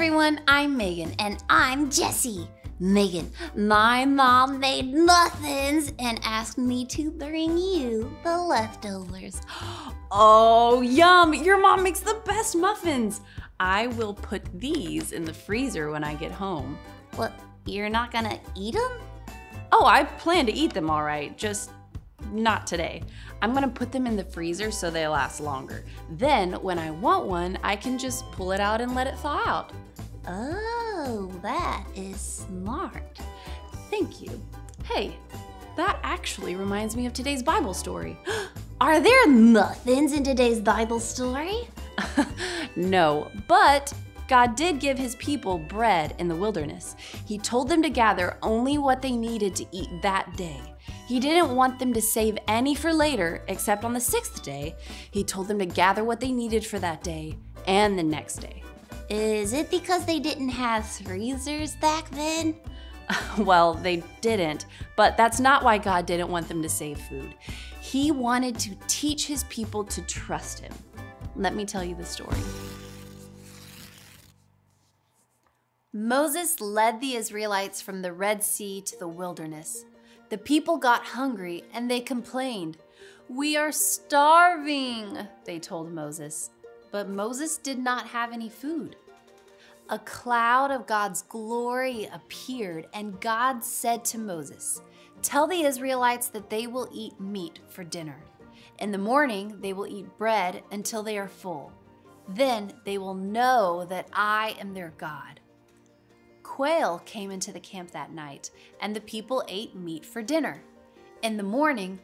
everyone, I'm Megan and I'm Jessie. Megan, my mom made muffins and asked me to bring you the leftovers. Oh, yum! Your mom makes the best muffins. I will put these in the freezer when I get home. What, you're not gonna eat them? Oh, I plan to eat them all right, just not today. I'm gonna put them in the freezer so they last longer. Then, when I want one, I can just pull it out and let it thaw out. Oh, that is smart. Thank you. Hey, that actually reminds me of today's Bible story. Are there muffins in today's Bible story? No, but God did give his people bread in the wilderness. He told them to gather only what they needed to eat that day. He didn't want them to save any for later, except on the sixth day. He told them to gather what they needed for that day and the next day. Is it because they didn't have freezers back then? Well, they didn't, but that's not why God didn't want them to save food. He wanted to teach his people to trust him. Let me tell you the story. Moses led the Israelites from the Red Sea to the wilderness. The people got hungry and they complained. "We are starving," they told Moses. But Moses did not have any food. A cloud of God's glory appeared, and God said to Moses, "Tell the Israelites that they will eat meat for dinner. In the morning, they will eat bread until they are full. Then they will know that I am their God." Quail came into the camp that night, and the people ate meat for dinner. In the morning,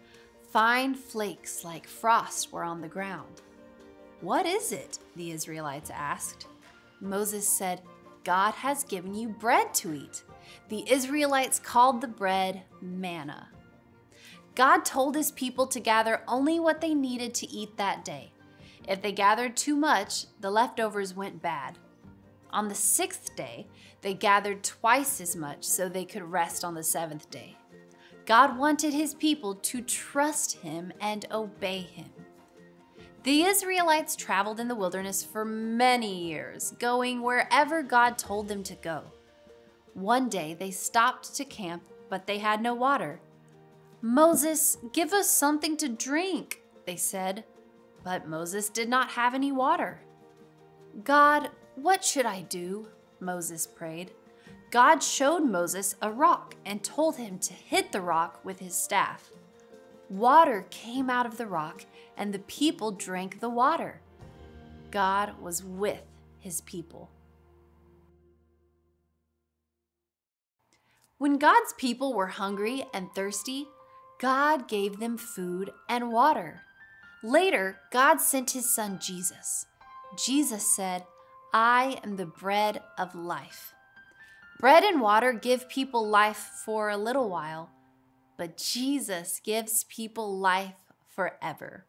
fine flakes like frost were on the ground. "What is it?" the Israelites asked. Moses said, "God has given you bread to eat." The Israelites called the bread manna. God told his people to gather only what they needed to eat that day. If they gathered too much, the leftovers went bad. On the sixth day, they gathered twice as much so they could rest on the seventh day. God wanted his people to trust him and obey him. The Israelites traveled in the wilderness for many years, going wherever God told them to go. One day they stopped to camp, but they had no water. "Moses, give us something to drink," they said. But Moses did not have any water. "God, what should I do?" Moses prayed. God showed Moses a rock and told him to hit the rock with his staff. Water came out of the rock, and the people drank the water. God was with his people. When God's people were hungry and thirsty, God gave them food and water. Later, God sent his son Jesus. Jesus said, "I am the bread of life." Bread and water give people life for a little while, but Jesus gives people life forever.